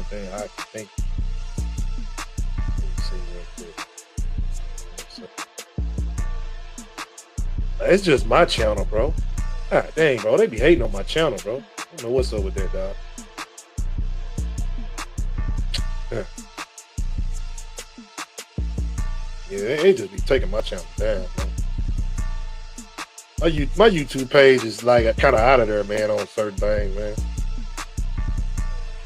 only thing I can think. Let me see real quick. It's just my channel, bro. God dang, bro. They be hating on my channel, bro. I don't know what's up with that, dog. Yeah, they just be taking my channel down, bro. My YouTube page is like kind of out of there, man, on certain things, man.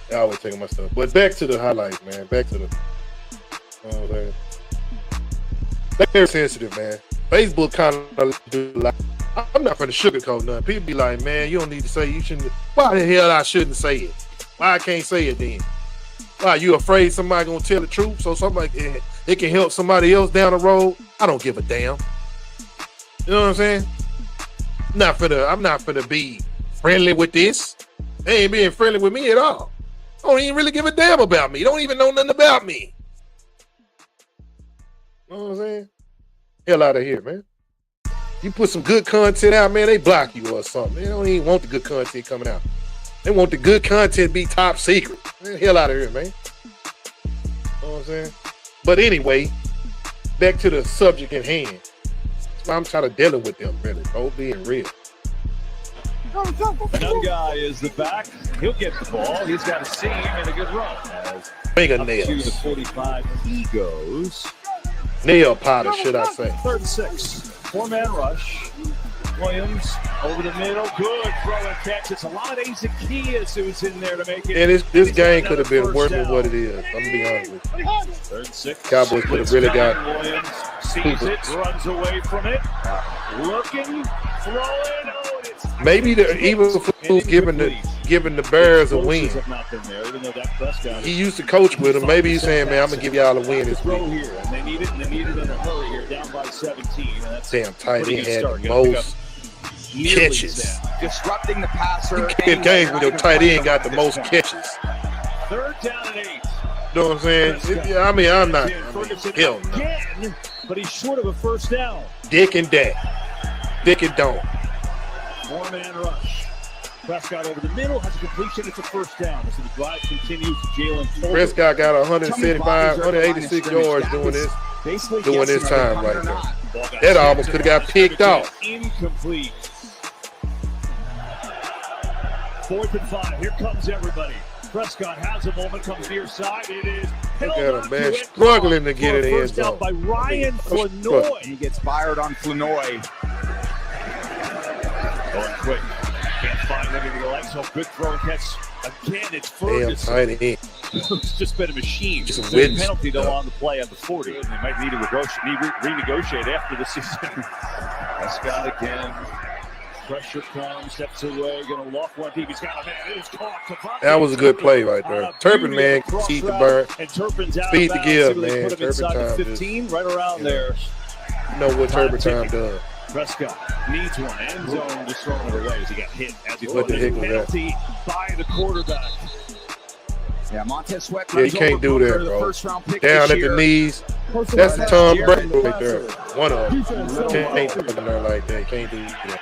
They always taking my stuff. But back to the highlights, man. Back to the, you know what I'm saying? They're sensitive, man. Facebook kind of do like, I'm not for the sugarcoat nothing. People be like, man, you don't need to say, you shouldn't. Why the hell I shouldn't say it? Why I can't say it then? Why, you afraid somebody gonna tell the truth so somebody it can help somebody else down the road? I don't give a damn. You know what I'm saying? I'm not finna be friendly with this. They ain't being friendly with me at all. Don't even really give a damn about me. Don't even know nothing about me. You know what I'm saying? Hell out of here, man. You put some good content out, man, they block you or something. They don't even want the good content coming out. They want the good content be top secret. Man, hell out of here, man. You know what I'm saying? But anyway, back to the subject at hand. That's why I'm trying to deal with them, really, bro, being real. Another guy is the back. He'll get the ball. He's got a seam and a good run. Fingernails. Up to the 45 he goes. Nail powder, should I say. 3rd and 6. 4-man rush. Williams over the middle. Good throw and catch. It's a lot of Zacchaeus who's in there to make it. And this game could have been worse than what it is. I'm going to be honest with you. 3rd and 6. Cowboys could have really got Williams sees it, runs away from it. Looking, throwing. Oh, it's maybe even giving the Bears a win. He used to coach with them. Maybe he's saying, man, I'm going to give y'all a win this week. Here, and they need it in a hurry here, down by 17. And that's damn tight end had the most catches. Disrupting the passer. You can't games when your tight end got the most catches. 3rd down and 8. You know what I'm saying? I'm not. Hell no. Again, but he's short of a 1st down. Dick and Dak. Dick and don't. 4-man rush. Prescott over the middle, has a completion. It's a 1st down. So the drive continues. Jalen Prescott got 186 yards doing this time right there. That almost could have got picked off. Incomplete. 4th and 5. Here comes everybody. Prescott has a moment, comes near side. It is look at him, man, struggling to get it in the end zone. By Ryan Flanoy. He gets fired on Flanoy. Going quick. Can't find anything to like, so good throw and catch. Again, it's Ferguson. It's just been a machine. Just a penalty though on the play at the 40. And they might need to renegotiate after the season. Prescott again. Pressure comes, steps away, gonna lock one deep. He's got a man. It was caught. That was a good play right there. Turpin, man, feed the bird. And Turpin's out feed the give, man. Turpin time. 15, right around there. You know what Turpin time does. Prescott needs one. End zone, just throwing it away as he got hit. As he what the heck was penalty by the quarterback. Yeah, Montez Sweat. Yeah, you can't do that, bro. Down at the knees. That's the Tom Brady right there. One of them. Can't do there like that. Can't do that.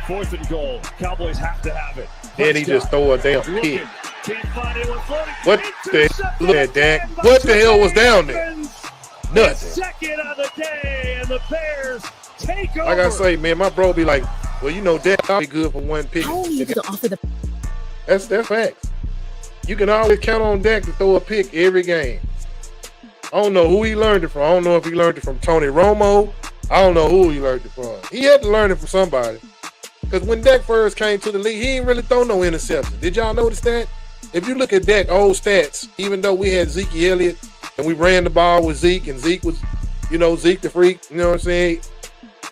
4th and goal. Cowboys have to have it. Then he just throw a damn pick. Can't find anyone floating. What the look at Dak? What the hell was down there? Nothing. Second of the day, and the Bears take over. Like I say, man, my bro be like, well, you know, Dak be good for one pick. That's facts. You can always count on Dak to throw a pick every game. I don't know who he learned it from. I don't know if he learned it from Tony Romo. I don't know who he learned it from. He had to learn it from somebody. Because when Dak first came to the league, he didn't really throw no interceptions. Did y'all notice that? If you look at Dak's old stats, even though we had Zeke Elliott and we ran the ball with Zeke, and Zeke was, you know, Zeke the freak, you know what I'm saying?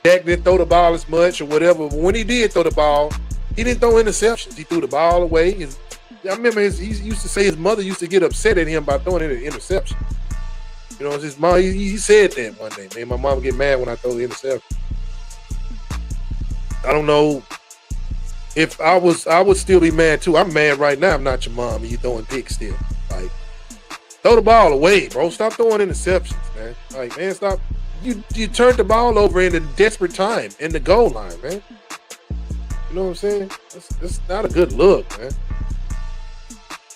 Dak didn't throw the ball as much or whatever. But when he did throw the ball, he didn't throw interceptions. He threw the ball away. I remember he used to say his mother used to get upset at him by throwing an interception. You know, his mom, he said that one day, man. My mom would get mad when I throw the interception. I don't know if I would still be mad too. I'm mad right now. I'm not your mom and you throwing picks still. Like, throw the ball away, bro. Stop throwing interceptions, man. Like, man, stop. You turned the ball over in a desperate time in the goal line, man. You know what I'm saying? That's not a good look, man.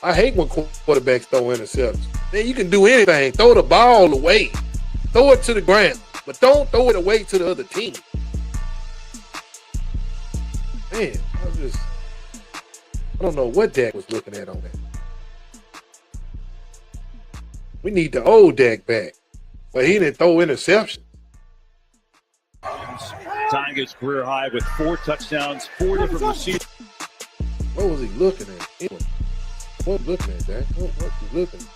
I hate when quarterbacks throw interceptions. Man, you can do anything. Throw the ball away. Throw it to the ground. But don't throw it away to the other team. Man, I don't know what Dak was looking at on that. We need the old Dak back. But he didn't throw interceptions. Tying his career high with 4 touchdowns, 4 different receivers. What was he looking at? What was he looking at, Dak? What was he looking at?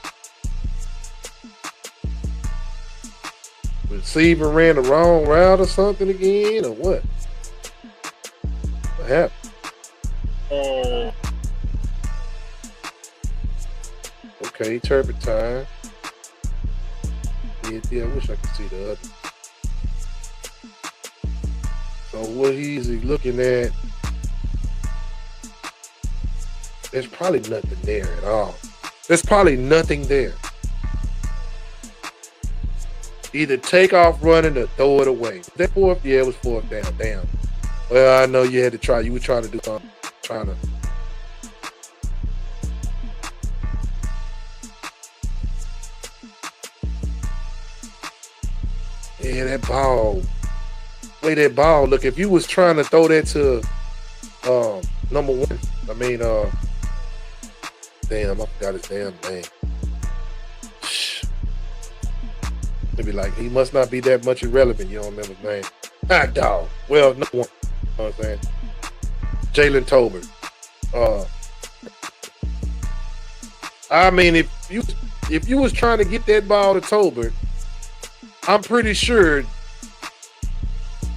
Receiver ran the wrong route or something again, or what? What happened? Oh. Okay, turpentine. Yeah, I wish I could see the other. So what he's looking at, there's probably nothing there at all. There's probably nothing there. Either take off running or throw it away. That fourth, yeah, it was fourth down. Damn. Well, I know you had to try. You were trying to do something. Trying to. Yeah, that ball. Way that ball. Look, if you was trying to throw that to number 1, I mean, damn, I forgot his damn name. Maybe like he must not be that much irrelevant. You don't remember his name. Hot dog. Well, no one. You know what I'm saying? Jalen Tolbert. I mean, if you was trying to get that ball to Tolbert, I'm pretty sure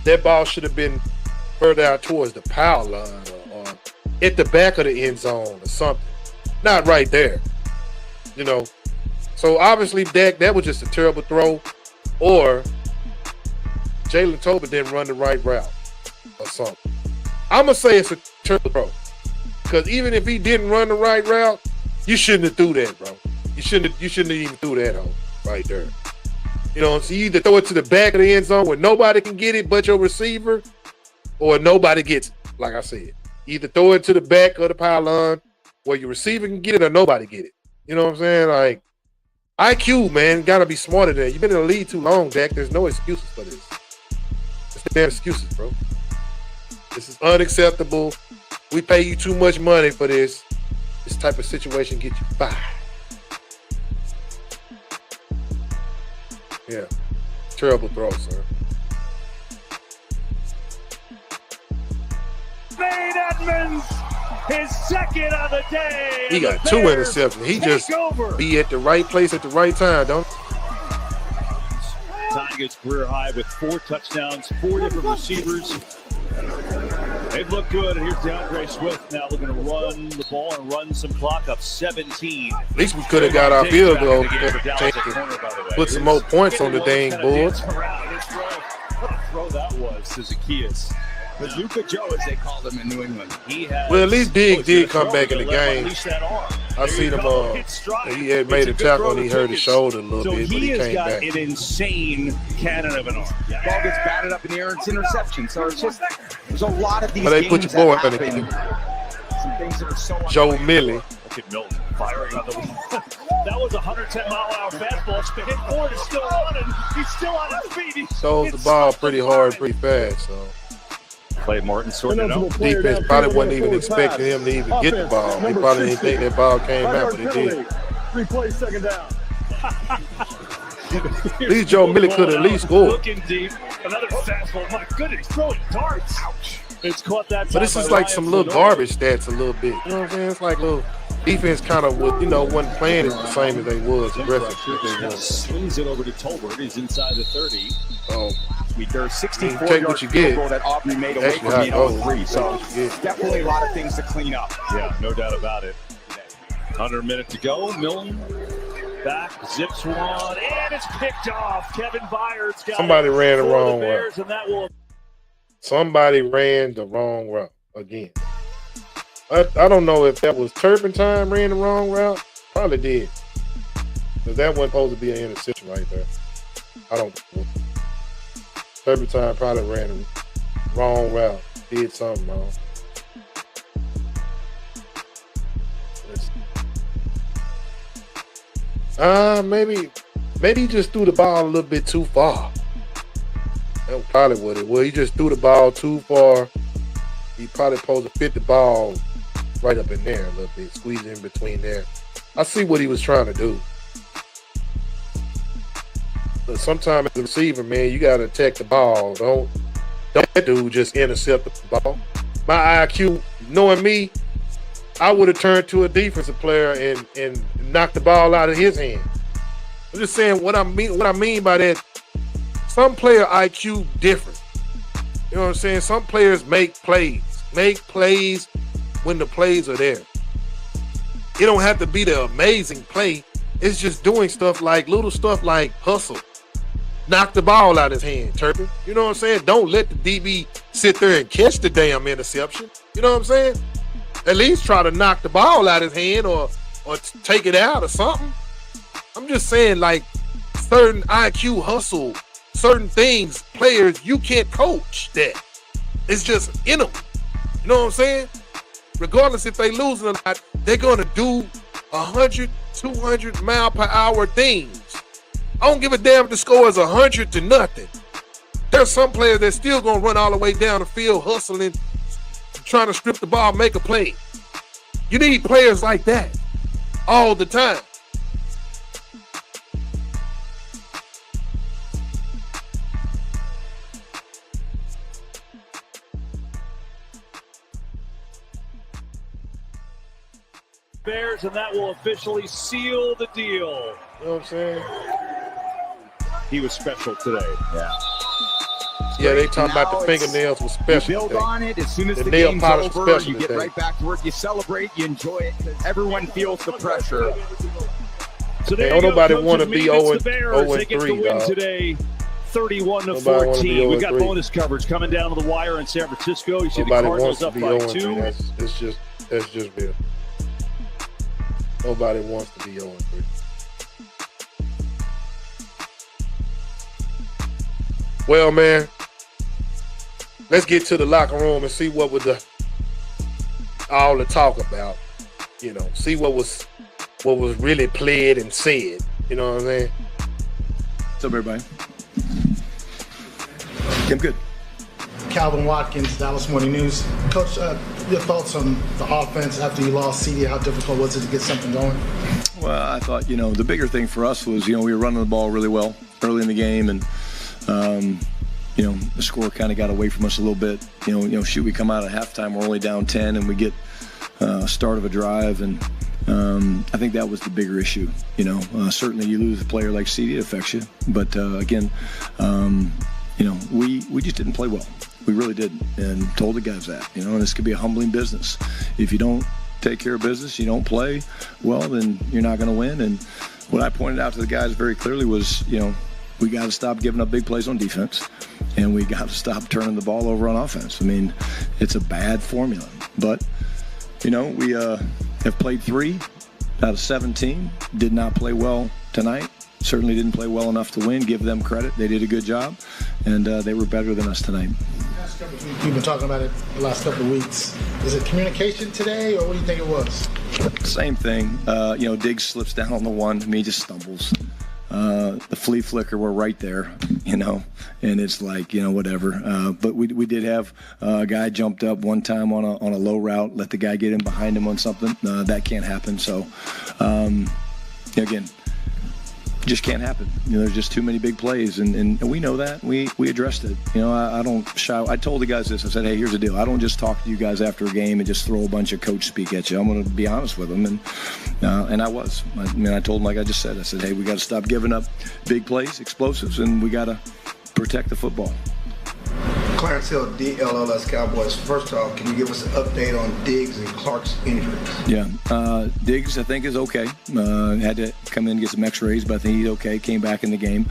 that ball should have been further out towards the power line or at the back of the end zone or something. Not right there. You know. So obviously, Dak, that was just a terrible throw, or Jalen Tolbert didn't run the right route or something. I'm gonna say it's a terrible throw because even if he didn't run the right route, you shouldn't have threw that, bro. You shouldn't have even threw that home right there. You know, so you either throw it to the back of the end zone where nobody can get it but your receiver, or nobody gets it. Like I said, either throw it to the back of the pylon where your receiver can get it or nobody get it. You know what I'm saying? Like. IQ, man, gotta be smarter than that. You've been in the league too long, Dak. There's no excuses for this. It's the damn excuses, bro. This is unacceptable. We pay you too much money for this. This type of situation get you fired. Yeah. Terrible throw, sir. Wade Edmonds, his second of the day. He got 2 interceptions. He just be at the right place at the right time, don't he? Tying his career high with 4 touchdowns, 4 different receivers. They've looked good. And here's DeAndre Swift now looking to run the ball and run some clock up 17. At least we could have got our field goal. Put some more points on the dang board. What a throw that was to Zacchaeus. Bazooka Joe, as they called him in New England. Well, at least Diggs did come back in the game. I seen him. He had made a tackle and he hurt his shoulder a little bit, but he came back. He has got an insane cannon of an arm. Ball gets batted up in the air, it's interception. So it's just there's a lot of these. But they games put your boy that in the happen. Some things that are so Joe Millie. Look at Milton firing on the. That was a 110-mile-an-hour fastball. Hit forward is still running. He's still on his feet. Throws the ball pretty hard, pretty fast. So. Clay Martin sorting it out. Defense probably wasn't even expecting him to even get the ball. They probably didn't think that ball came out, but it did. 3 plays, second down. At least Joe Millie could at least score. Looking deep. Another fastball. My goodness, throwing darts. Ouch. It's caught that time. But this is like some little garbage stats a little bit. You know what I'm saying? It's like little defense kind of, wasn't playing as the same as they was, aggressive as they was. Swings it over to Tolbert. He's inside the 30. Oh. There's 64 take what you get. goal that Aubrey made away from me on 3. So definitely a lot of things to clean up. Yeah, no doubt about it. Under a minute to go. Milton back, zips one, and it's picked off. Kevin Byard's got Somebody ran the wrong route. And that will... Somebody ran the wrong route again. I don't know if that was Turpentine ran the wrong route. Probably did. Because that wasn't supposed to be an interception right there. I don't know. Turpentine probably ran the wrong route. Did something wrong. Maybe he just threw the ball a little bit too far. That's probably what it was. He just threw the ball too far. He probably supposed to fit the ball right up in there a little bit, squeeze in between there. I see what he was trying to do. But sometimes as a receiver, man, you gotta attack the ball. Don't let dude just intercept the ball. My IQ, knowing me, I would have turned to a defensive player and knocked the ball out of his hand. I'm just saying what I mean by that. Some player IQ different. You know what I'm saying? Some players make plays when the plays are there. It don't have to be the amazing play. It's just doing little stuff like hustle. Knock the ball out of his hand, Turpin. You know what I'm saying? Don't let the DB sit there and catch the damn interception. You know what I'm saying? At least try to knock the ball out of his hand or take it out or something. I'm just saying, like, certain IQ hustle, certain things, players, you can't coach that. It's just in them. You know what I'm saying? Regardless if they losing or not, they're going to do 100, 200 mile per hour things. I don't give a damn if the score is 100 to nothing. There's some players that's still going to run all the way down the field, hustling, trying to strip the ball, make a play. You need players like that all the time. Bears, and that will officially seal the deal. You know what I'm saying? He was special today. Yeah, they talking about the fingernails was special. You build today. on it as soon as the nail game's polish over. special You get today. right back to work. You celebrate. You enjoy it. Everyone feels the pressure. So there Don't you go, nobody coaches. want to be Meaning 0 it's the Bears. They get the 3, win dog. today, 31 to Nobody wanna be 14. We've got 0-3. bonus coverage coming down to the wire in San Francisco. You see Nobody the wants Cardinals to up be by 0 2. That's just real. Nobody wants to be 0 3. Well, man, let's get to the locker room and see what was all the talk about. You know, see what was really played and said. You know what I'm saying? What's up, everybody? I'm good. Calvin Watkins, Dallas Morning News. Coach, your thoughts on the offense after you lost CD? How difficult was it to get something going? Well, I thought, the bigger thing for us was, we were running the ball really well early in the game, and, the score kind of got away from us a little bit. We come out at halftime, we're only down 10, and we get start of a drive, and I think that was the bigger issue. Certainly you lose a player like CD, it affects you, but again, we just didn't play well. We really didn't, and told the guys that, and this could be a humbling business. If you don't take care of business, you don't play well, then you're not going to win. And what I pointed out to the guys very clearly was, we got to stop giving up big plays on defense, and we got to stop turning the ball over on offense. I mean, it's a bad formula, but, we have played 3 out of 17, did not play well tonight. Certainly didn't play well enough to win. Give them credit. They did a good job, and they were better than us tonight. You've been talking about it the last couple of weeks. Is it communication today, or what do you think it was? Same thing. Diggs slips down on the one. He just stumbles. The flea flicker, we're right there, and it's like, whatever. But we did have a guy jumped up one time on a low route, let the guy get in behind him on something. That can't happen. So, again, just can't happen. There's just too many big plays, and we know that. We addressed it. I don't shy. I told the guys this. I said, hey, here's the deal. I don't just talk to you guys after a game and just throw a bunch of coach speak at you. I'm going to be honest with them, and I was. I told them, like I just said. I said, hey, we got to stop giving up big plays, explosives, and we got to protect the football. Clarence Hill, DLLS Cowboys. First off, can you give us an update on Diggs and Clark's injuries? Yeah, Diggs, I think, is okay. Had to come in and get some x-rays, but I think he's okay. Came back in the game.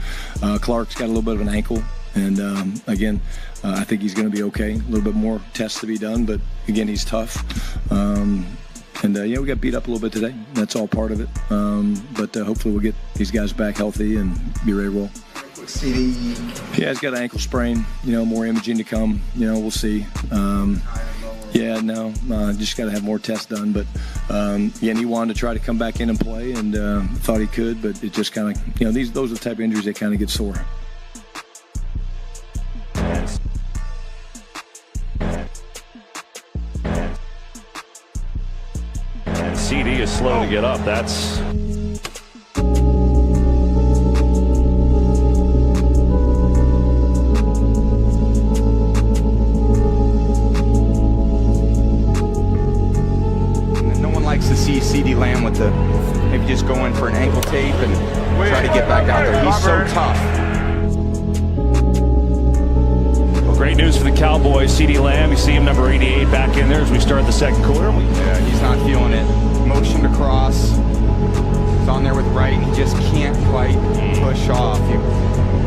Clark's got a little bit of an ankle, and again, I think he's going to be okay. A little bit more tests to be done, but again, he's tough. We got beat up a little bit today. That's all part of it. But hopefully we'll get these guys back healthy and be ready to roll. CD. Yeah, he's got an ankle sprain. More imaging to come. We'll see. Yeah, no, just got to have more tests done. But again, he wanted to try to come back in and play, and thought he could, but it just kind of, those are the type of injuries that kind of get sore. CD is slow to get up. That's no one likes to see CD Lamb with the maybe just go in for an ankle tape and try to get back out there. He's so tough. great news for the Cowboys. CD Lamb, you see him number 88 back in there as we start the second quarter. Yeah, he's not feeling it. Motion across. He's on there with right, and he just can't quite push off. He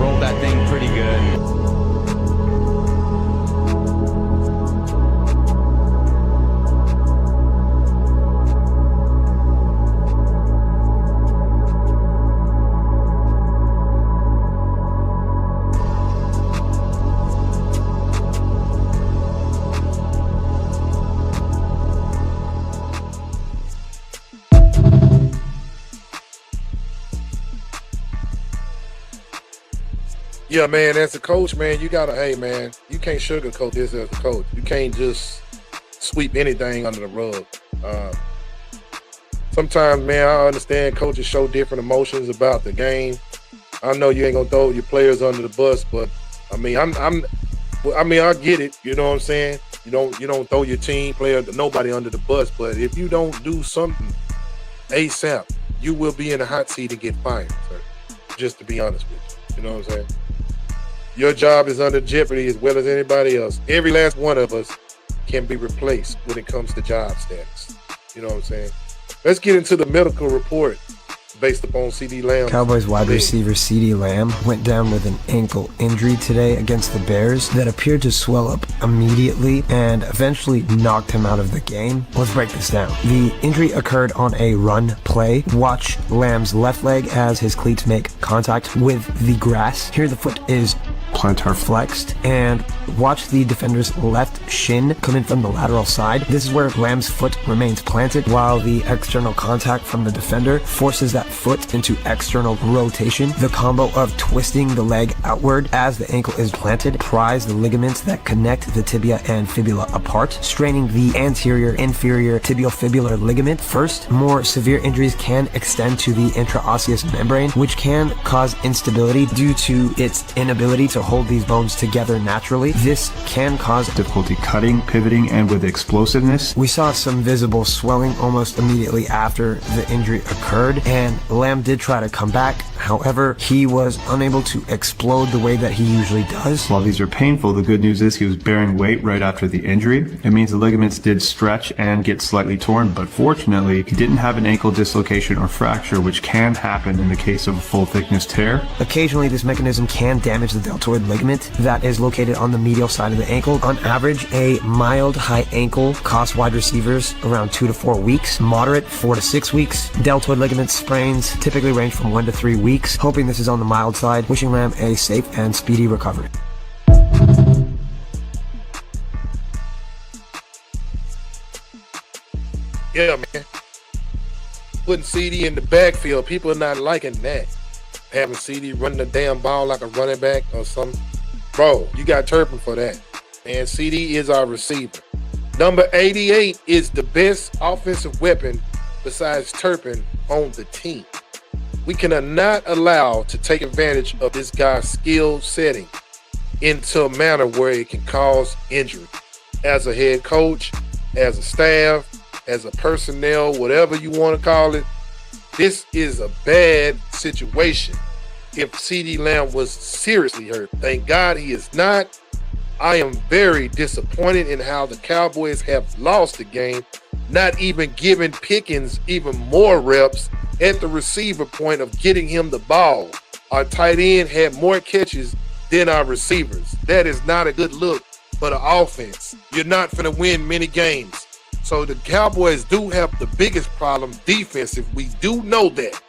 rolled that thing pretty good. Yeah, man, as a coach, man, you gotta, hey, man, you can't sugarcoat this as a coach. You can't just sweep anything under the rug. Sometimes, man, I understand coaches show different emotions about the game. I know you ain't gonna throw your players under the bus, but I mean, I get it. You know what I'm saying? You don't throw your team player, nobody under the bus. But if you don't do something ASAP, you will be in a hot seat and get fired, sir. Just to be honest with you. You know what I'm saying? Your job is under jeopardy as well as anybody else. Every last one of us can be replaced when it comes to job status. You know what I'm saying? Let's get into the medical report based upon CD Lamb. Cowboys wide receiver CD Lamb went down with an ankle injury today against the Bears that appeared to swell up immediately and eventually knocked him out of the game. Let's break this down. The injury occurred on a run play. Watch Lamb's left leg as his cleats make contact with the grass. Here the foot is plantar flexed, and watch the defender's left shin come in from the lateral side. This is where Lamb's foot remains planted while the external contact from the defender forces that foot into external rotation. The combo of twisting the leg outward as the ankle is planted pries the ligaments that connect the tibia and fibula apart, straining the anterior inferior tibiofibular ligament. First, more severe injuries can extend to the intraosseous membrane, which can cause instability due to its inability to hold these bones together naturally. This can cause difficulty cutting, pivoting, and with explosiveness. We saw some visible swelling almost immediately after the injury occurred, and Lamb did try to come back. However, he was unable to explode the way that he usually does. While these are painful, the good news is he was bearing weight right after the injury. It means the ligaments did stretch and get slightly torn, but fortunately, he didn't have an ankle dislocation or fracture, which can happen in the case of a full thickness tear. Occasionally, this mechanism can damage the deltoid ligament that is located on the medial side of the ankle. On average, a mild high ankle costs wide receivers around 2 to 4 weeks, moderate 4 to 6 weeks. Deltoid ligament sprains typically range from 1 to 3 weeks. Hoping this is on the mild side. Wishing Lamb a safe and speedy recovery. Yeah, man. Putting CD in the backfield, people are not liking that. Having CD running the damn ball like a running back or something. Bro, you got Turpin for that. And CD is our receiver. Number 88 is the best offensive weapon besides Turpin on the team. We cannot allow to take advantage of this guy's skill setting into a manner where it can cause injury. As a head coach, as a staff, as a personnel, whatever you want to call it, this is a bad situation. If CD Lamb was seriously hurt, thank God he is not. I am very disappointed in how the Cowboys have lost the game, not even giving Pickens even more reps at the receiver point of getting him the ball. Our tight end had more catches than our receivers. That is not a good look for the offense. You're not going to win many games. So the Cowboys do have the biggest problem defensive. We do know that.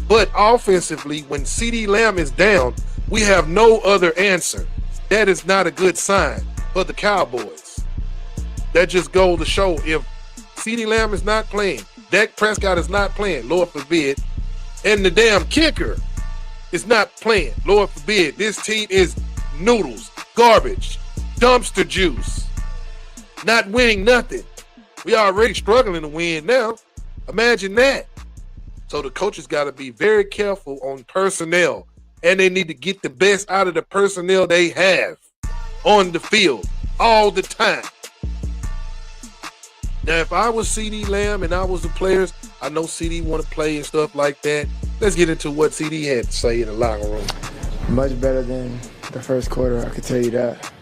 But offensively, when CD Lamb is down, we have no other answer. That is not a good sign for the Cowboys. that just goes to show if CeeDee Lamb is not playing, Dak Prescott is not playing, Lord forbid, and the damn kicker is not playing, Lord forbid, this team is noodles, garbage, dumpster juice, not winning nothing. We already struggling to win now. Imagine that. So the coaches got to be very careful on personnel, and they need to get the best out of the personnel they have on the field all the time. Now, if I was CeeDee Lamb and I was the players, I know CeeDee want to play and stuff like that. Let's get into what CeeDee had to say in the locker room. Much better than the first quarter, I can tell you that.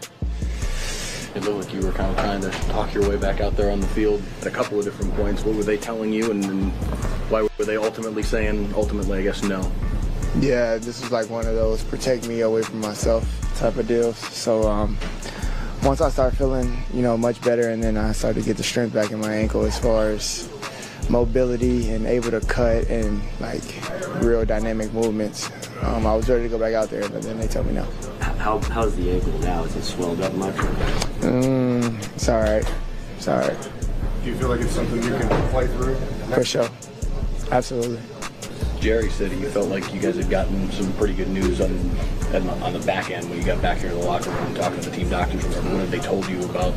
It looked like you were kind of trying to talk your way back out there on the field at a couple of different points. What were they telling you, and why were they ultimately saying, I guess, no? Yeah, this was like one of those protect me away from myself type of deals. So once I started feeling, much better, and then I started to get the strength back in my ankle as far as mobility and able to cut and like real dynamic movements, I was ready to go back out there, but then they told me no. How's the ankle now? Is it swelled up much? It's all right. It's all right. Do you feel like it's something you can play through? For sure. Absolutely. Jerry said he felt like you guys had gotten some pretty good news on the back end when you got back here to the locker room talking to the team doctors. What have they told you about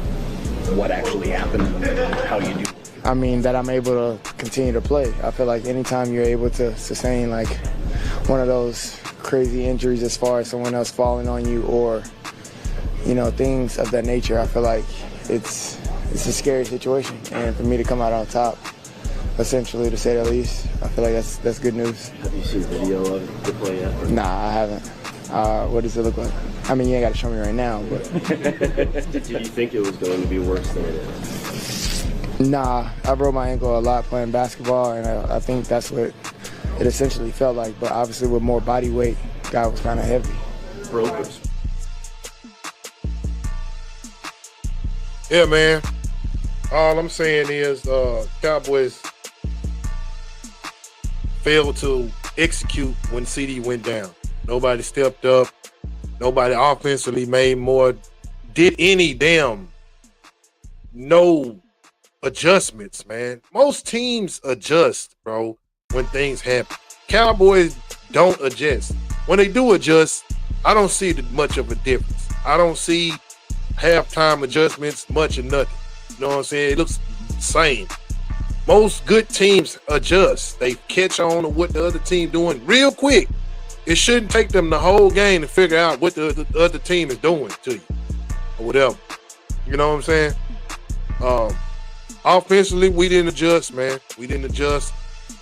what actually happened and how you do? I mean, that I'm able to continue to play. I feel like anytime you're able to sustain like one of those crazy injuries as far as someone else falling on you or, things of that nature, I feel like it's a scary situation. And for me to come out on top, essentially, to say the least, I feel like that's good news. Have you seen video of the play yet? Nah, I haven't. What does it look like? I mean, you ain't got to show me right now, but. Did you think it was going to be worse than it is? Nah, I broke my ankle a lot playing basketball, and I think that's what it essentially felt like. But obviously, with more body weight, guy was kind of heavy. Brokers. Yeah, man. All I'm saying is Cowboys failed to execute when CeeDee went down. Nobody stepped up. Nobody offensively did any no adjustments, man. Most teams adjust, bro, when things happen. Cowboys don't adjust. When they do adjust, I don't see much of a difference. I don't see halftime adjustments, much or nothing. You know what I'm saying? It looks the same. Most good teams adjust. They catch on to what the other team doing real quick. It shouldn't take them the whole game to figure out what the other team is doing to you or whatever. You know what I'm saying? Offensively, we didn't adjust, man. We didn't adjust.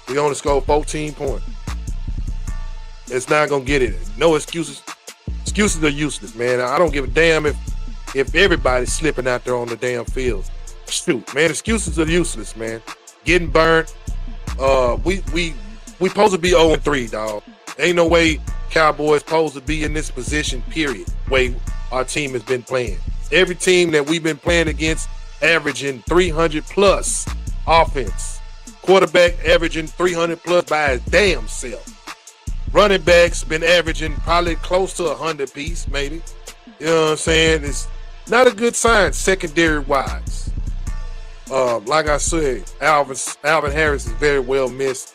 We only scored 14 points. It's not going to get it. No excuses. Excuses are useless, man. I don't give a damn if everybody's slipping out there on the damn field. Shoot, man, excuses are useless, man. Getting burnt. We supposed to be 0-3, dog. Ain't no way Cowboys supposed to be in this position, period, way our team has been playing. Every team that we've been playing against averaging 300-plus offense. Quarterback averaging 300-plus by his damn self. Running backs been averaging probably close to 100 piece, maybe. You know what I'm saying? It's not a good sign secondary-wise. Like I said, Alvin Harris is very well missed.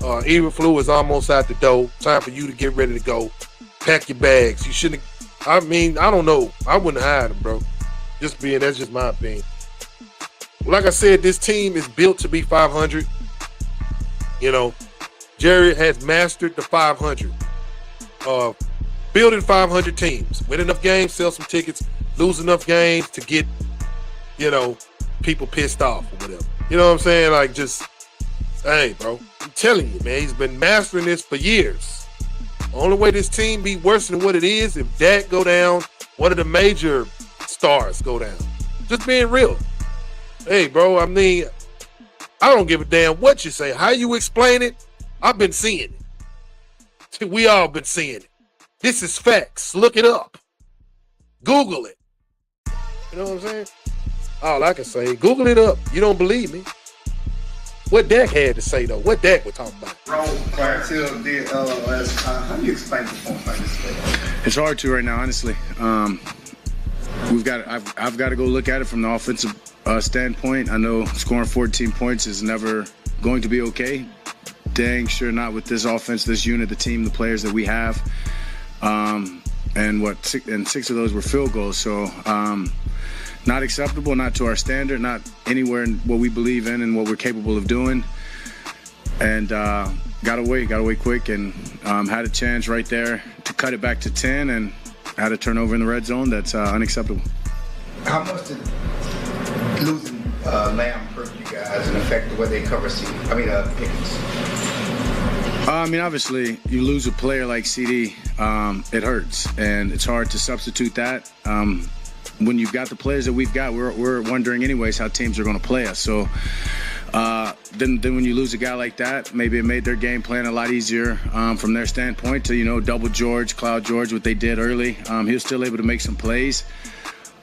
Eberflus is almost out the door. Time for you to get ready to go. Pack your bags. You shouldn't. I don't know. I wouldn't hire him, bro. That's just my opinion. Like I said, this team is built to be 500. Jerry has mastered the 500. Building 500 teams. Win enough games, sell some tickets, lose enough games to get, people pissed off or whatever. You know what I'm saying? Like, just, hey, bro. I'm telling you, man, he's been mastering this for years. The only way this team be worse than what it is if Dak go down, one of the major stars go down. Just being real. Hey, bro, I don't give a damn what you say. How you explain it, I've been seeing it. We all been seeing it. This is facts. Look it up. Google it. You know what I'm saying? All I can say, Google it up. You don't believe me. What Dak had to say, though. What Dak was talking about. Clarence Hill did how do you explain performance like this? It's hard to right now, honestly. I've got to go look at it from the offensive standpoint. I know scoring 14 points is never going to be okay. Dang sure not with this offense, this unit, the team, the players that we have. And 6 of those were field goals. So not acceptable, not to our standard, not anywhere in what we believe in and what we're capable of doing. And got away quick, and had a chance right there to cut it back to 10, and had a turnover in the red zone. That's unacceptable. How much did losing Lamb hurt you guys and affect the way they cover Pickens? Obviously, you lose a player like CD, it hurts, and it's hard to substitute that. When you've got the players that we've got, we're wondering anyways how teams are going to play us. So then when you lose a guy like that, maybe it made their game plan a lot easier from their standpoint to, double George, Cloud George, what they did early. He was still able to make some plays.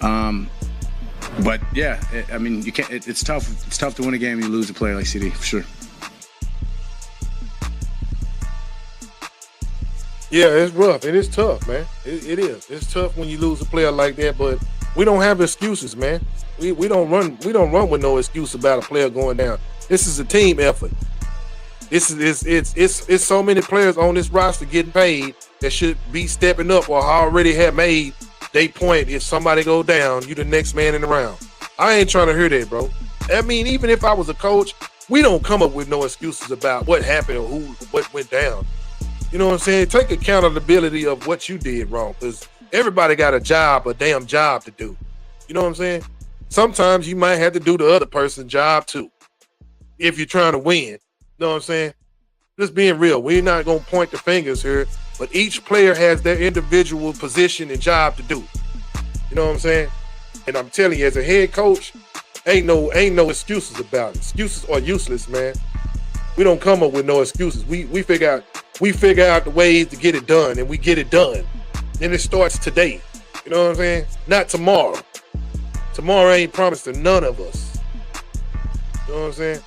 But yeah, you can't. It's tough. It's tough to win a game and you lose a player like CD, for sure. Yeah, it's rough and it's tough, man. It is. It's tough when you lose a player like that, but we don't have excuses, man. We don't run with no excuse about a player going down. This is a team effort. It's so many players on this roster getting paid that should be stepping up or already have made they point. If somebody go down, you the next man in the round. I ain't trying to hear that, bro. Even if I was a coach, we don't come up with no excuses about what happened or what went down. You know what I'm saying? Take accountability of what you did wrong, because everybody got a damn job to do. You know what I'm saying? Sometimes you might have to do the other person's job too, if you're trying to win. You know what I'm saying? Just being real. We're not going to point the fingers here, but each player has their individual position and job to do. You know what I'm saying? And I'm telling you, as a head coach, ain't no excuses about it. Excuses are useless, man. We don't come up with no excuses. We figure out the ways to get it done, and we get it done. Then it starts today. You know what I'm saying? Not tomorrow. Tomorrow ain't promised to none of us. You know what I'm saying?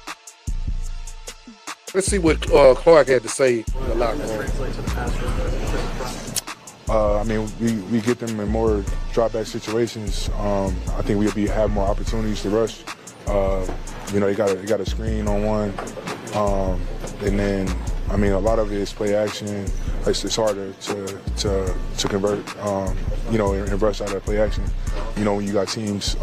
Let's see what Clark had to say in the locker room. We get them in more drop-back situations. I think we'll have more opportunities to rush. They got a screen on one, and then a lot of it is play action. It's harder to convert, and rush out of play action. When you got teams,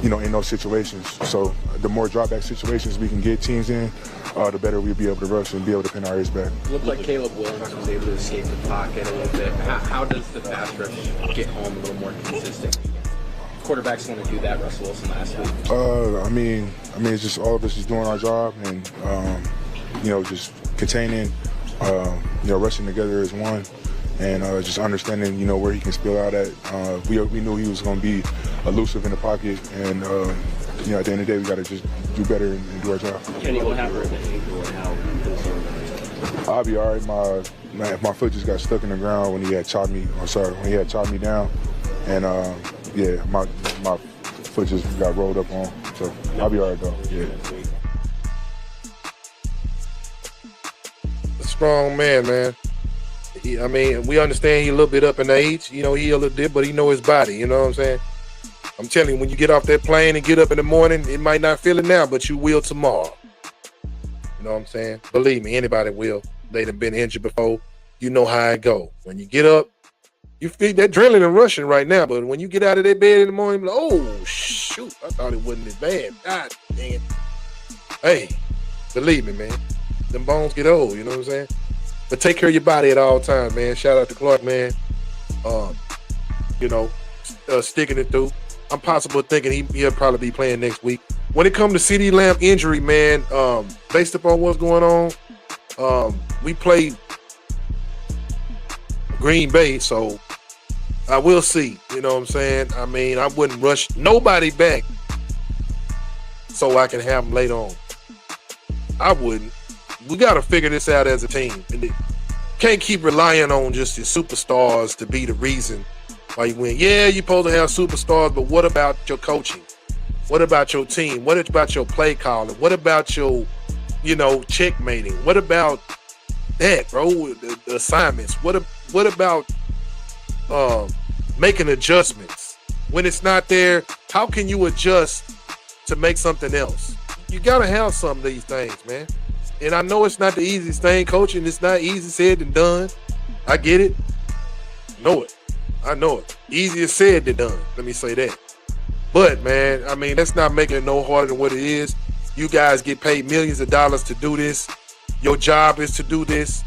in those situations. So the more drop-back situations we can get teams in, the better we'll be able to rush and be able to pin our ears back. It looked like Caleb Williams was able to escape the pocket a little bit. How does the pass rush get home a little more consistent? Quarterbacks want to do that. Russell Wilson last week. It's just all of us just doing our job and just containing, rushing together as one, and just understanding, where he can spill out at. We knew he was going to be elusive in the pocket, and at the end of the day, we got to just do better and do our job. Kenny, what happened? I'll be all right. My foot just got stuck in the ground when he had chopped me. When he had chopped me down, and my foot just got rolled up on. So I'll be all right though. Yeah. A strong man. We understand he a little bit up in age. He a little bit, but he know his body. You know what I'm saying? I'm telling you, when you get off that plane and get up in the morning, it might not feel it now, but you will tomorrow. You know what I'm saying? Believe me, anybody will. They done been injured before. You know how it go. When you get up, you feel that adrenaline rushing right now, but when you get out of that bed in the morning, you're like, oh, shoot, I thought it wasn't as bad. God dang it. Hey, believe me, man. Them bones get old, you know what I'm saying? But take care of your body at all times, man. Shout out to Clark, man. Sticking it through. I'm possible thinking he'll probably be playing next week. When it comes to CeeDee Lamb injury, man, based upon what's going on, we play Green Bay, so I will see. You know what I'm saying? I wouldn't rush nobody back so I can have them later on. I wouldn't. We got to figure this out as a team. And can't keep relying on just your superstars to be the reason why you win. Yeah, you're supposed to have superstars, but what about your coaching? What about your team? What about your play calling? What about your, checkmating? What about that, bro? The assignments. What about making adjustments. When it's not there, how can you adjust to make something else? You got to have some of these things, man. And I know it's not the easiest thing. Coaching, it's not easy said than done. I get it. Know it. I know it. Easier said than done. Let me say that. But, man, I mean, that's not making it no harder than what it is. You guys get paid millions of dollars to do this. Your job is to do this.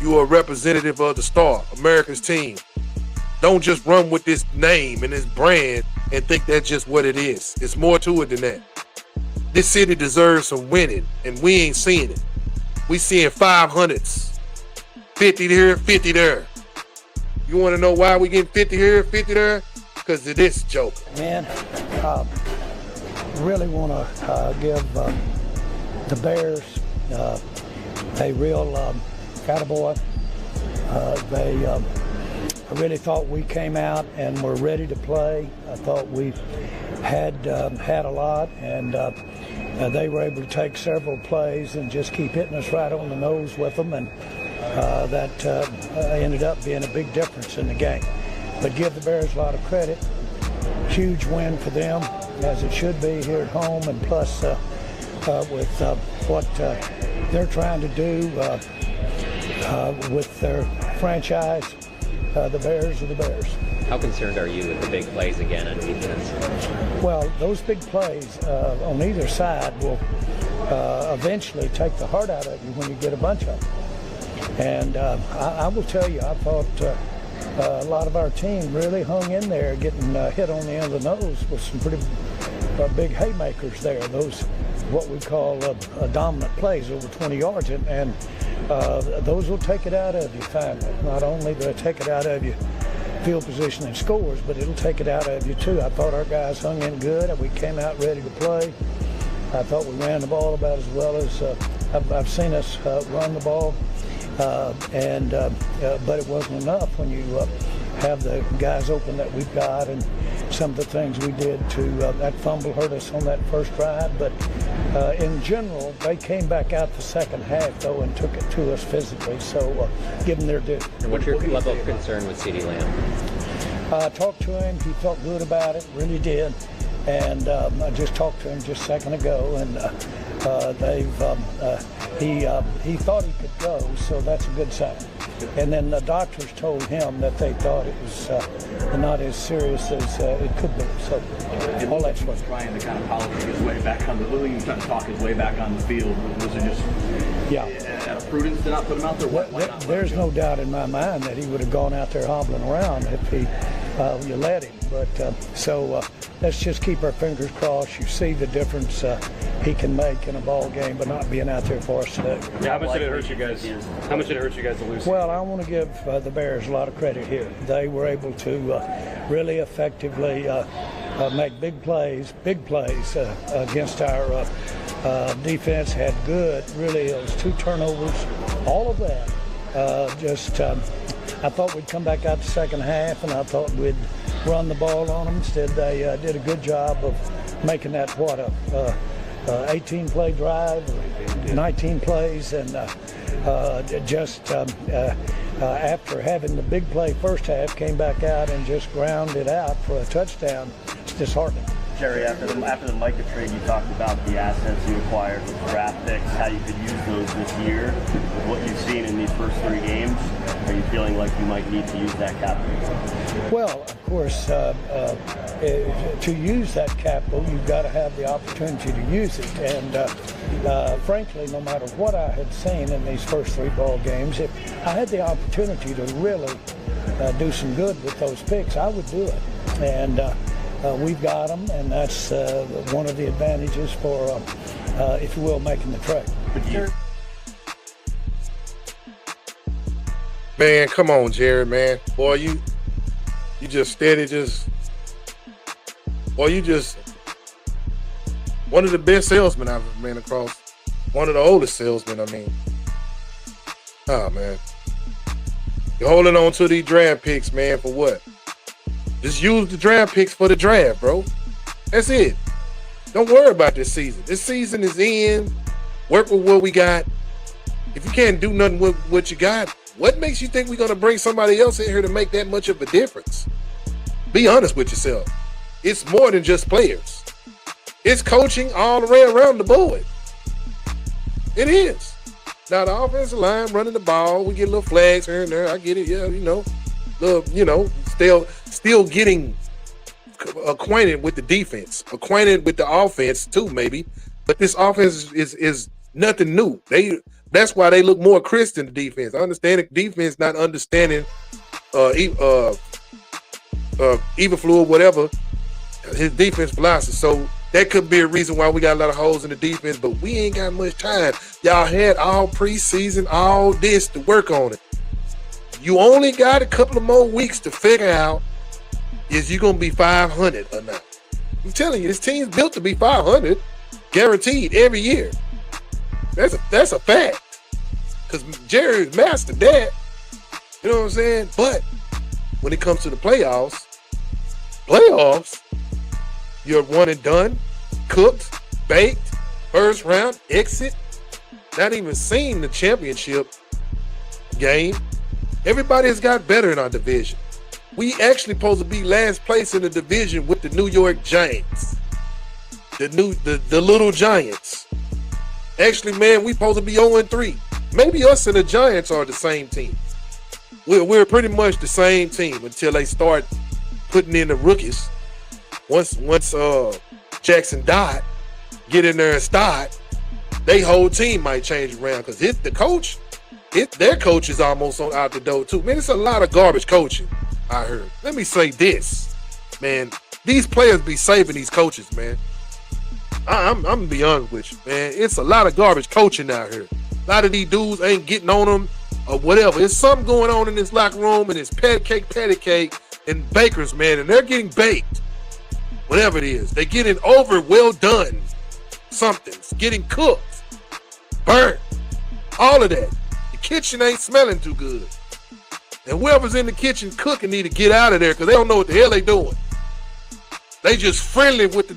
You are a representative of the Star, America's team. Don't just run with this name and this brand and think that's just what it is. It's more to it than that. This city deserves some winning, and we ain't seeing it. We seeing 500s. 50 here, 50 there. You want to know why we getting 50 here, 50 there? Because of this joke. Man, really want to give the Bears a real attaboy. I really thought we came out and were ready to play. I thought we had a lot, and they were able to take several plays and just keep hitting us right on the nose with them, and that ended up being a big difference in the game. But give the Bears a lot of credit. Huge win for them, as it should be here at home, and plus with what they're trying to do with their franchise, the Bears are the Bears. How concerned are you with the big plays again on defense? Well, those big plays on either side will eventually take the heart out of you when you get a bunch of them. And I will tell you, I thought a lot of our team really hung in there, getting hit on the end of the nose with some pretty big haymakers there. Those, what we call dominant plays over 20 yards, and those will take it out of you finally. Not only will it take it out of you field position and scores, but it'll take it out of you too. I thought our guys hung in good. We came out ready to play. I thought we ran the ball about as well as I've seen us run the ball. But it wasn't enough when you have the guys open that we've got, and some of the things we did to that fumble hurt us on that first drive. But in general, they came back out the second half though and took it to us physically. So give them their due. And what's your level of concern with CeeDee Lamb? I talked to him. He felt good about it, really did. And I just talked to him just a second ago, and he thought he could go, so that's a good sign. And then the doctors told him that they thought it was not as serious as it could be. So all that's what. Trying to kind of polish his way back on the Williams, trying to talk his way back on the field. Was it just prudence to not put him out there? There's no doubt in my mind that he would have gone out there hobbling around if you let him. But let's just keep our fingers crossed. You see the difference he can make in a ball game, but not being out there for us today. Yeah, how much did it hurt you guys? How much did it hurt you guys to lose? Well, I want to give the Bears a lot of credit here. They were able to really effectively make big plays against our defense. Had good, really, those 2 turnovers, all of that. I thought we'd come back out the second half, and I thought we'd run the ball on them. Instead, they did a good job of making that, 18-play drive, 19 plays, and after having the big play first half, came back out and just ground it out for a touchdown. It's disheartening. Jerry, after the Micah trade, you talked about the assets you acquired with draft picks, how you could use those this year. With what you've seen in these first 3 games, are you feeling like you might need to use that capital? Well, of course, to use that capital, you've got to have the opportunity to use it. And frankly, no matter what I had seen in these first 3 ball games, if I had the opportunity to really do some good with those picks, I would do it. And we've got them, and that's one of the advantages for, if you will, making the trade. Man, come on, Jared, man. Boy, you just steady, you just one of the best salesmen I've ever been across. One of the oldest salesmen, I mean. Oh, man. You're holding on to these draft picks, man, for what? Just use the draft picks for the draft, bro. That's it. Don't worry about this season. This season is in. Work with what we got. If you can't do nothing with what you got, what makes you think we're going to bring somebody else in here to make that much of a difference? Be honest with yourself. It's more than just players. It's coaching all the way around the board. It is. Now the offensive line running the ball, we get little flags here and there. I get it, still getting acquainted with the defense, acquainted with the offense too, maybe. But this offense is nothing new. That's why they look more crisp than the defense. I understand the defense not understanding Eberflus, whatever, his defense philosophy. So that could be a reason why we got a lot of holes in the defense, but we ain't got much time. Y'all had all preseason, all this to work on it. You only got a couple of more weeks to figure out is you going to be 500 or not. I'm telling you, this team's built to be 500, guaranteed every year. That's a fact. Because Jerry's mastered that. You know what I'm saying? But when it comes to the playoffs, you're one and done, cooked, baked, first round, exit, not even seen the championship game. Everybody has got better in our division. We actually supposed to be last place in the division with the New York Giants. The little Giants. Actually, man, we supposed to be 0-3. Maybe us and the Giants are the same team. We're pretty much the same team until they start putting in the rookies. Once Jackson Dodd get in there and start, their whole team might change around because their coach is almost out the door too. Man, it's a lot of garbage coaching, I heard. Let me say this, man. These players be saving these coaches, man. I'm gonna be honest with you, man. It's a lot of garbage coaching out here. A lot of these dudes ain't getting on them or whatever. There's something going on in this locker room and it's patty cake and bakers, man, and they're getting baked. Whatever it is, they getting well done. Something's getting cooked, burnt, all of that. The kitchen ain't smelling too good. And whoever's in the kitchen cooking need to get out of there because they don't know what the hell they doing. They just friendly with the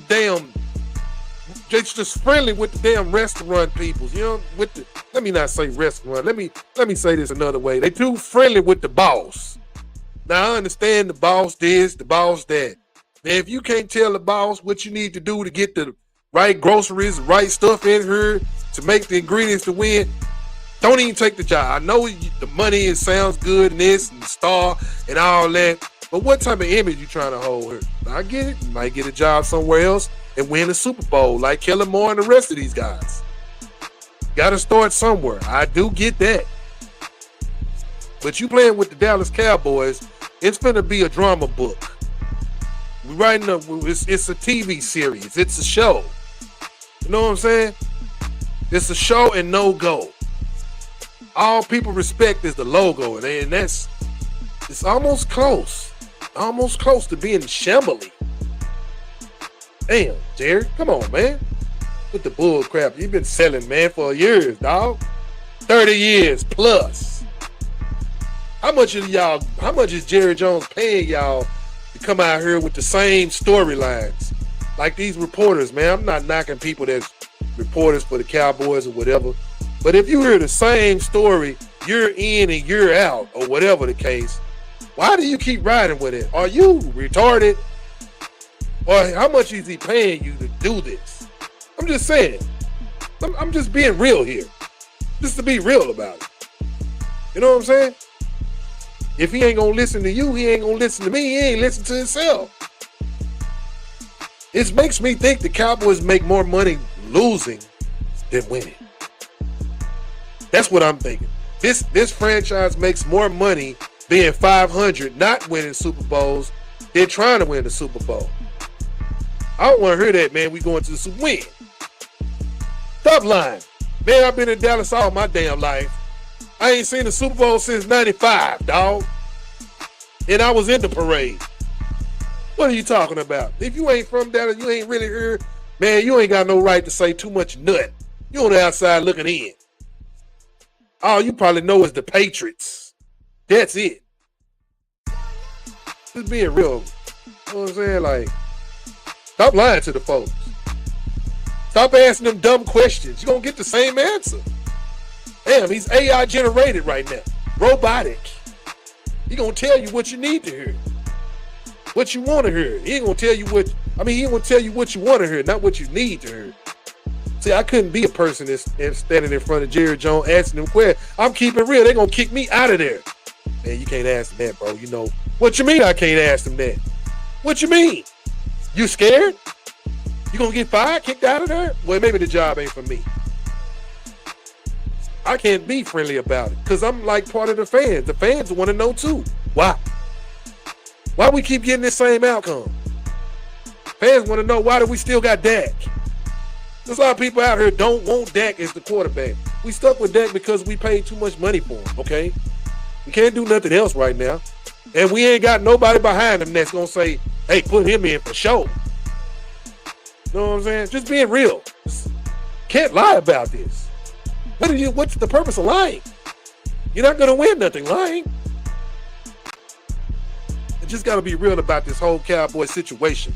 damn restaurant peoples. You know, let me not say restaurant. Let me say this another way. They too friendly with the boss. Now I understand the boss this, the boss that. Now, if you can't tell the boss what you need to do to get the right groceries, the right stuff in here to make the ingredients to win, don't even take the job. I know the money, it sounds good and this and the star and all that, but what type of image you trying to hold here? I get it. You might get a job somewhere else and win a Super Bowl like Kellen Moore and the rest of these guys. Got to start somewhere. I do get that. But you playing with the Dallas Cowboys, it's going to be a drama book. We writing it's a TV series. It's a show. You know what I'm saying? It's a show and no go. All people respect is the logo, and it's almost close. Almost close to being shambly. Damn, Jerry, come on, man. With the bull crap. You've been selling, man, for years, dog. 30 years plus. How much is Jerry Jones paying y'all to come out here with the same storylines? Like these reporters, man. I'm not knocking people that's reporters for the Cowboys or whatever. But if you hear the same story, you're in and you're out, or whatever the case, why do you keep riding with it? Are you retarded? Or how much is he paying you to do this? I'm just saying. I'm just being real here. Just to be real about it. You know what I'm saying? If he ain't gonna listen to you, he ain't gonna listen to me, he ain't listen to himself. It makes me think the Cowboys make more money losing than winning. That's what I'm thinking. This franchise makes more money being 500, not winning Super Bowls, than trying to win the Super Bowl. I don't want to hear that, man. We going to the Super win. Stop lying. Man, I've been in Dallas all my damn life. I ain't seen the Super Bowl since 95, dog. And I was in the parade. What are you talking about? If you ain't from Dallas, you ain't really here, man, you ain't got no right to say too much nut. You on the outside looking in. All you probably know is the Patriots. That's it. Just being real. You know what I'm saying? Like, stop lying to the folks. Stop asking them dumb questions. You're going to get the same answer. Damn, he's AI generated right now. Robotic. He going to tell you what you need to hear. what you want to hear. He ain't gonna tell you he ain't gonna tell you what you want to hear, not what you need to hear. See, I couldn't be a person that's standing in front of Jerry Jones asking them questions. I'm keeping real. They're gonna kick me out of there. Man, you can't ask them that, bro. You know what you mean? I can't ask them that. What you mean? You scared? You gonna get fired, kicked out of there? Well, maybe the job ain't for me. I can't be friendly about it because I'm like part of the fans. The fans want to know too. Why? Why we keep getting this same outcome? Fans want to know, why do we still got Dak? There's a lot of people out here don't want Dak as the quarterback. We stuck with Dak because we paid too much money for him, okay? We can't do nothing else right now. And we ain't got nobody behind him that's going to say, hey, put him in for sure. You know what I'm saying? Just being real. Just can't lie about this. What's the purpose of lying? You're not going to win nothing lying. You just got to be real about this whole Cowboy situation.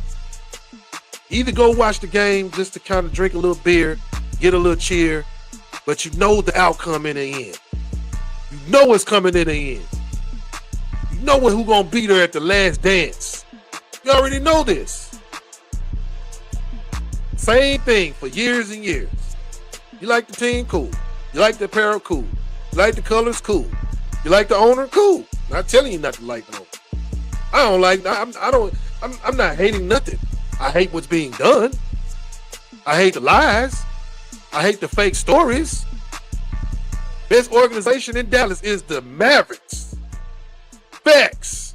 Either go watch the game just to kind of drink a little beer, get a little cheer, but you know the outcome in the end. You know what's coming in the end. You know who gonna be there at the last dance. You already know this. Same thing for years and years. You like the team? Cool. You like the apparel? Cool. You like the colors? Cool. You like the owner? Cool. Not telling you not to like the owner. I'm not hating nothing. I hate what's being done. I hate the lies. I hate the fake stories. Best organization in Dallas is the Mavericks. Facts.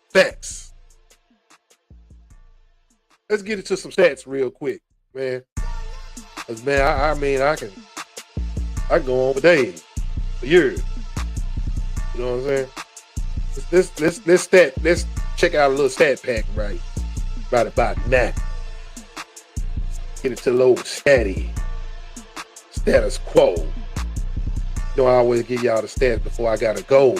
Facts. Let's get into some stats real quick, man. Cause man, I can go on for days, for years. You know what I'm saying? Let's check out a little stat pack right about now. Get it to the old status quo. You know, I always give y'all the stats before I gotta go.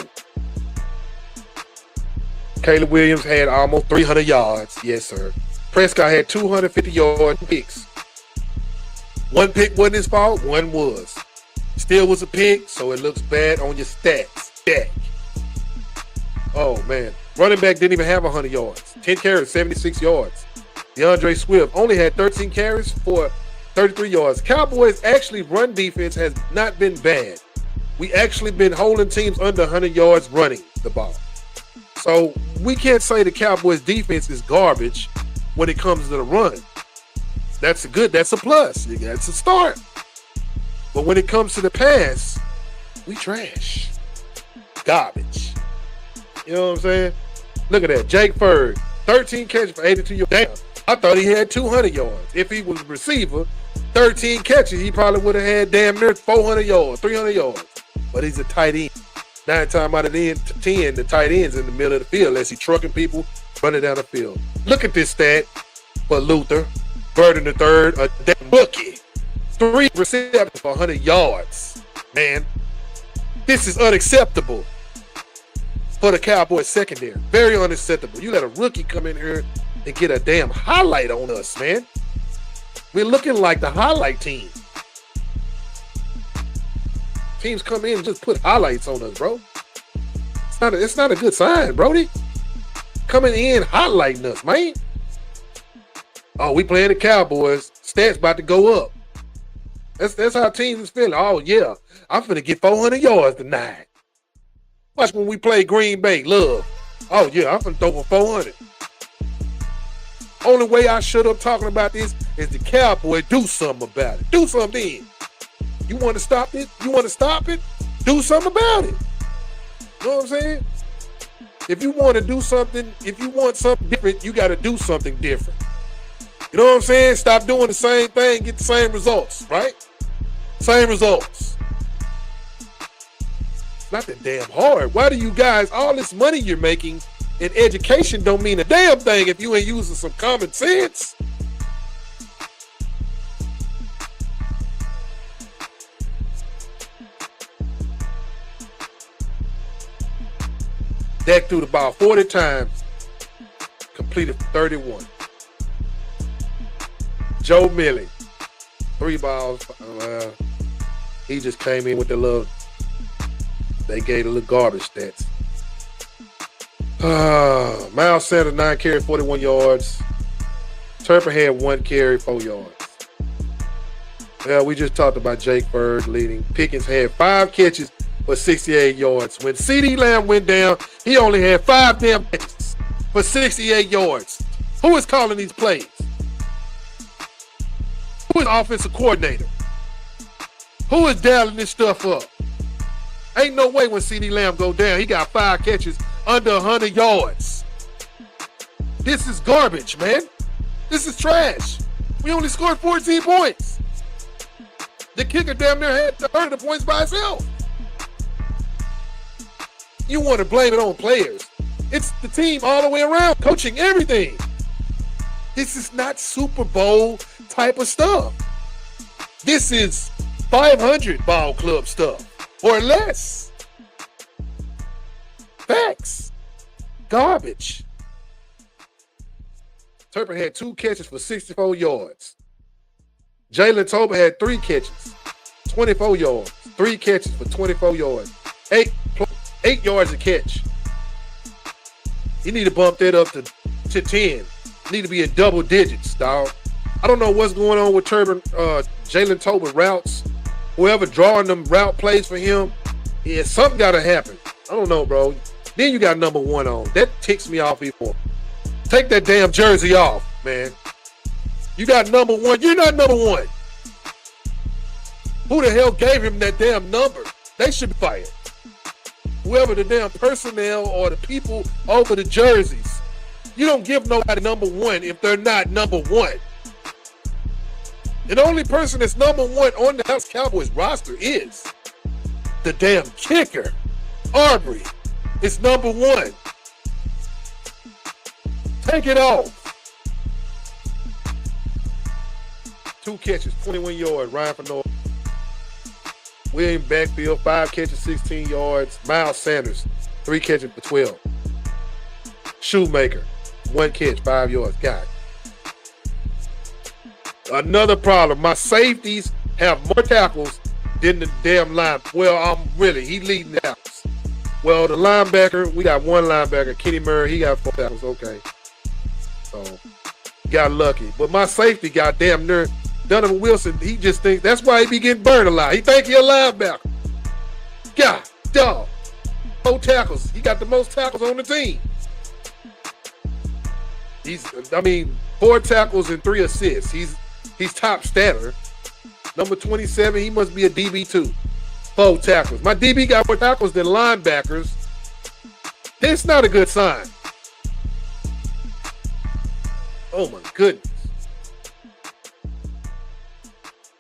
Caleb Williams had almost 300 yards. Yes, sir. Prescott had 250 yard picks. One pick wasn't his fault, one was. Still was a pick, so it looks bad on your stats. Dak. Oh, man. Running back didn't even have 100 yards. 10 carries, 76 yards. DeAndre Swift only had 13 carries for 33 yards. Cowboys actually run defense has not been bad. We actually been holding teams under 100 yards running the ball. So we can't say the Cowboys defense is garbage when it comes to the run. That's a plus. That's a start. But when it comes to the pass, we trash. Garbage. You know what I'm saying? Look at that. Jake Ferg, 13 catches for 82 yards. Damn, I thought he had 200 yards. If he was a receiver, 13 catches, he probably would have had damn near 400 yards, 300 yards. But he's a tight end. 9 times out of 10, the tight end's in the middle of the field unless he's trucking people running down the field. Look at this stat for Luther. Burden III, a damn rookie. 3 receptions for 100 yards. Man, this is unacceptable for the Cowboys secondary. Very unacceptable. You let a rookie come in here and get a damn highlight on us, man. We're looking like the highlight team. Teams come in and just put highlights on us, bro. It's not a good sign, Brody. Coming in highlighting us, man. Oh, we playing the Cowboys. Stats about to go up. That's how teams is feeling. Oh, yeah. I'm finna get 400 yards tonight. Watch when we play Green Bay. Love. Oh, yeah. I'm finna throw for 400. Only way I shut up talking about this is the Cowboys do something about it. Do something. You want to stop it? You want to stop it? Do something about it. You know what I'm saying? If you want to do something, if you want something different, you got to do something different. You know what I'm saying? Stop doing the same thing, get the same results, right? Same results. It's not that damn hard. Why do you guys, all this money you're making in education don't mean a damn thing if you ain't using some common sense? Dak threw the ball 40 times, completed 31. Joe Millie, 3 balls. He just came in with the little, they gave the little garbage stats. Miles Sanders, 9 carries, 41 yards. Turpin had 1 carry, 4 yards. Well, we just talked about Jake Bird leading. Pickens had 5 catches for 68 yards. When CeeDee Lamb went down, he only had 5 damn catches for 68 yards. Who is calling these plays? Who is the offensive coordinator? Who is dialing this stuff up? Ain't no way when CeeDee Lamb go down, he got 5 catches under 100 yards. This is garbage, man. This is trash. We only scored 14 points. The kicker damn near had 30 points by himself. You want to blame it on players. It's the team all the way around, coaching everything. This is not Super Bowl type of stuff. This is 500 ball club stuff or less. Facts. Garbage. Turpin had 2 catches for 64 yards. Jalen Tolbert had 3 catches, 24 yards. 3 catches for 24 yards. 8 yards a catch. You need to bump that up to 10. Need to be in double digits, dog. I don't know what's going on with Jalen Tolbert routes. Whoever drawing them route plays for him, yeah, something got to happen. I don't know, bro. Then you got number 1 on. That ticks me off even more. Take that damn jersey off, man. You got number 1. You're not number 1. Who the hell gave him that damn number? They should be fired. Whoever the damn personnel or the people over the jerseys. You don't give nobody number 1 if they're not number 1. And the only person that's number 1 on the Dallas Cowboys roster is the damn kicker. Arbery is number 1. Take it off. 2 catches, 21 yards. Ryan Fernando. William backfield, 5 catches, 16 yards. Miles Sanders, 3 catches for 12. Shoemaker, 1 catch, 5 yards. God. Another problem. My safeties have more tackles than the damn line. Well, he leading the tackles. Well, the linebacker, we got 1 linebacker, Kenny Murray. He got 4 tackles. Okay. So, got lucky. But my safety got damn near Donovan Wilson. He just thinks that's why he be getting burned a lot. He think he a linebacker. God, dog. 4 tackles. He got the most tackles on the team. 4 tackles and 3 assists. He's top statter. Number 27, he must be a DB2. 4 tackles. My DB got more tackles than linebackers. It's not a good sign. Oh my goodness.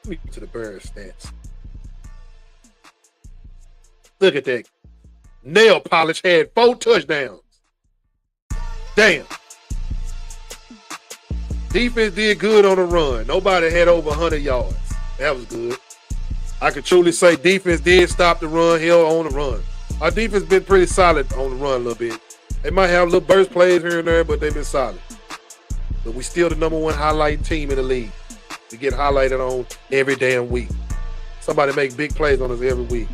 Let me get to the Bears stats. Look at that. Nail polish had 4 touchdowns. Damn. Defense did good on the run. Nobody had over 100 yards. That was good. I could truly say defense did stop the run, held on the run. Our defense been pretty solid on the run a little bit. They might have little burst plays here and there, but they've been solid. But we still the number 1 highlight team in the league. We get highlighted on every damn week. Somebody make big plays on us every week.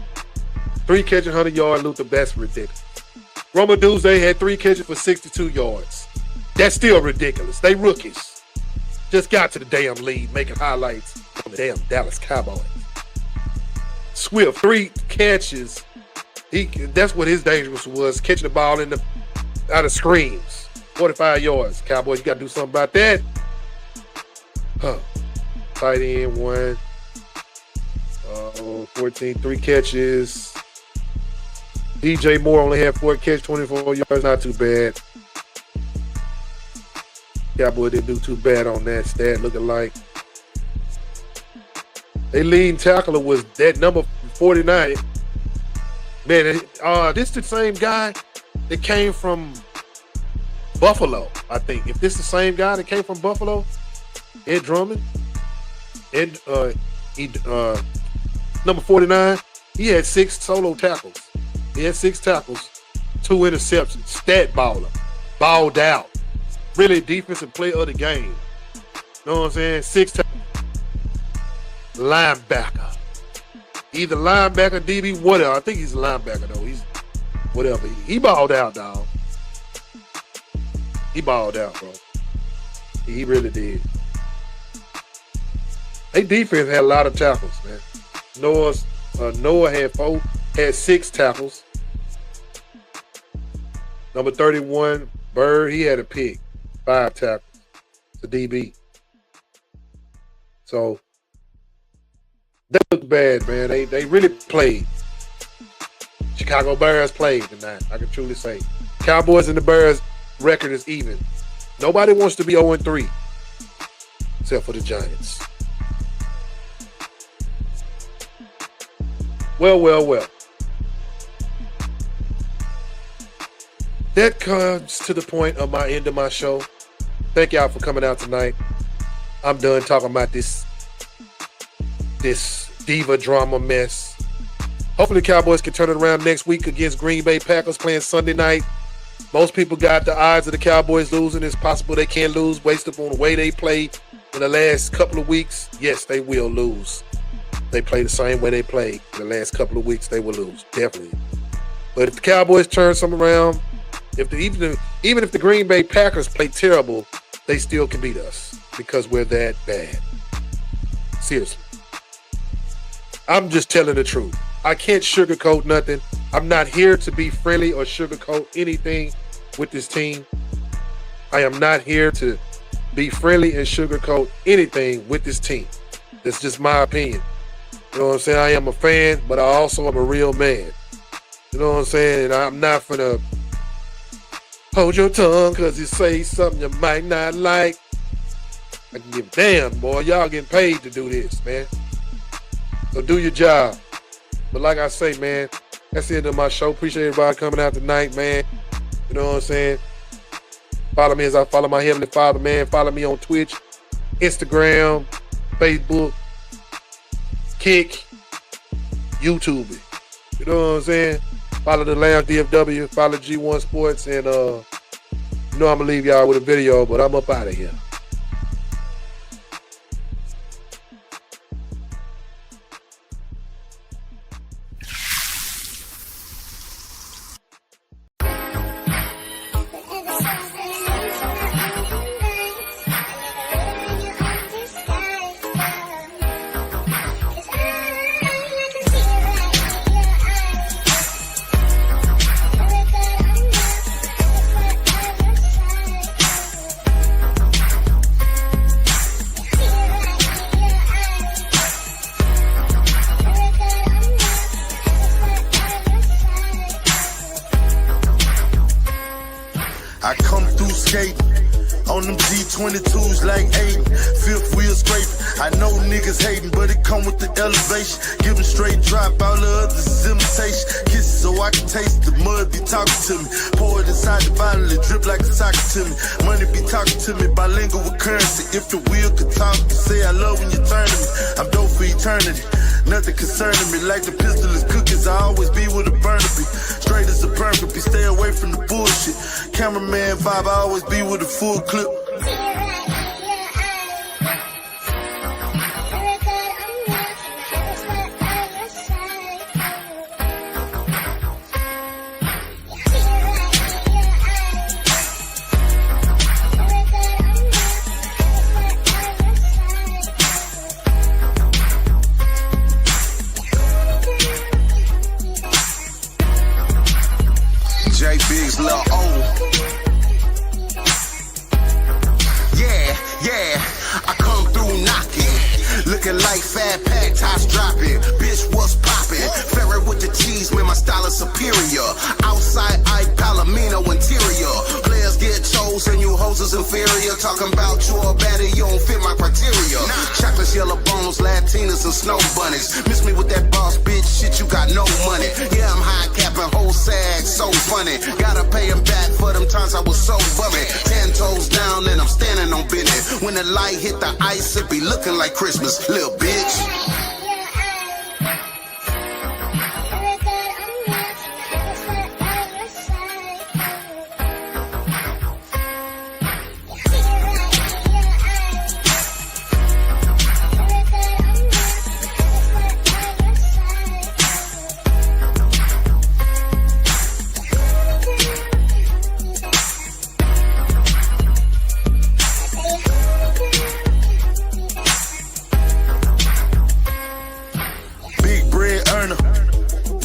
3 catches, 100-yard Luther. That's ridiculous. Roma Doomsday had 3 catches for 62 yards. That's still ridiculous. They rookies. Just got to the damn lead, making highlights on the damn Dallas Cowboys. Swift, 3 catches. That's what his dangerous was, catching the ball out of screens. 45 yards. Cowboys, you got to do something about that. Tight end, 1. 14, 3 catches. DJ Moore only had 4 catches, 24 yards. Not too bad. Cowboy didn't do too bad on that stat, looking like. Their leading tackler was that number 49. Man, this the same guy that came from Buffalo, I think. If this the same guy that came from Buffalo, Ed Drummond, number 49, he had 6 solo tackles. He had 6 tackles, 2 interceptions. Stat baller. Balled out. Really defensive play of the game. Know what I'm saying? 6 tackles. Linebacker. Either linebacker, DB, whatever. I think he's a linebacker, though. He's whatever. He balled out, dog. He balled out, bro. He really did. They defense had a lot of tackles, man. Noah had 6 tackles. Number 31, Bird, he had a pick, 5 tackles. It's a DB. So they look bad, man. They really played. Chicago Bears played tonight, I can truly say. Cowboys and the Bears record is even. Nobody wants to be 0-3 except for the Giants. Well. That comes to the point of my end of my show. Thank y'all for coming out tonight. I'm done talking about this diva drama mess. Hopefully the Cowboys can turn it around next week against Green Bay Packers playing Sunday night. Most people got the odds of the Cowboys losing. It's possible they can't lose based upon the way they played in the last couple of weeks. Yes, they will lose. They play the same way they played in the last couple of weeks, they will lose, definitely. But if the Cowboys turn something around, even if the Green Bay Packers play terrible, they still can beat us because we're that bad. Seriously. I'm just telling the truth. I can't sugarcoat nothing. I'm not here to be friendly or sugarcoat anything with this team. I am not here to be friendly and sugarcoat anything with this team. That's just my opinion. You know what I'm saying? I am a fan, but I also am a real man. You know what I'm saying? And I'm not finna hold your tongue because you say something you might not like. I can give a damn, boy. Y'all getting paid to do this, man. So do your job. But like I say, man, that's the end of my show. Appreciate everybody coming out tonight, man. You know what I'm saying? Follow me as I follow my Heavenly Father, man. Follow me on Twitch, Instagram, Facebook, Kick, YouTube. You know what I'm saying? Follow the Lounge DFW, follow G1 Sports, and you know I'm gonna leave y'all with a video, but I'm up out of here. I come through skating on them G22s like Aiden. Fifth wheel scraping. I know niggas hating, but it come with the elevation. Give them straight drop, all the others is imitation. Kisses so I can taste the mud be talking to me. Pour it inside the bottle, it drip like it's talking to me. Money be talking to me, bilingual with currency. If the wheel could talk, you say I love when you turn to me. I'm dope for eternity. Nothing concerning me, like the pistol is cookies. I always be with a burner be. Straight as a perfect be, stay away from the bullshit. Cameraman vibe, I always be with a full clip. J Biggs, Lil O. Yeah, I come through knocking. Looking like Fat Pack, tops dropping. Bitch, what's poppin'? Ferret with the cheese, man, my style is superior. Outside, Ike Palomino interior. Players get chosen, you hoes is inferior. Talking about you a baddie, you don't fit my criteria. Chocolates, yellow bones, Latinas, and snow bunnies. Miss me with that boss bitch shit, you got no money. Yeah, I'm high capping, whole sag, so funny. Gotta pay him back for them times I was so bummy. 10 toes down and I'm standing on business. When the light hit the ice, it be looking like Christmas, little bitch.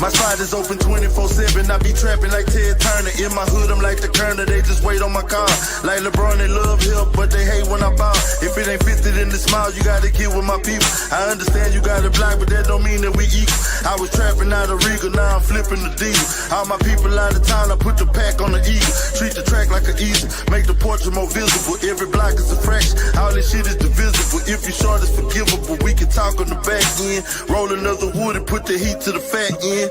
My spot is open 24/7. I be trapping like Ted Turner. In my hood, I'm like the Kerner. They just wait on my car. Like LeBron, they love help, but they hate when I ball. If it ain't 50 in the smile, you gotta get with my people. I understand you got a block, but that don't mean that we equal. I was trapping out of Regal, now I'm flipping the deal. All my people out of town, I put the pack on the eagle. Treat the track like an easel, make the portrait more visible. Every block is a fraction, all this shit is divisible. If you short, it's forgivable. We can talk on the back end. Roll another wood and put the heat to the fat end.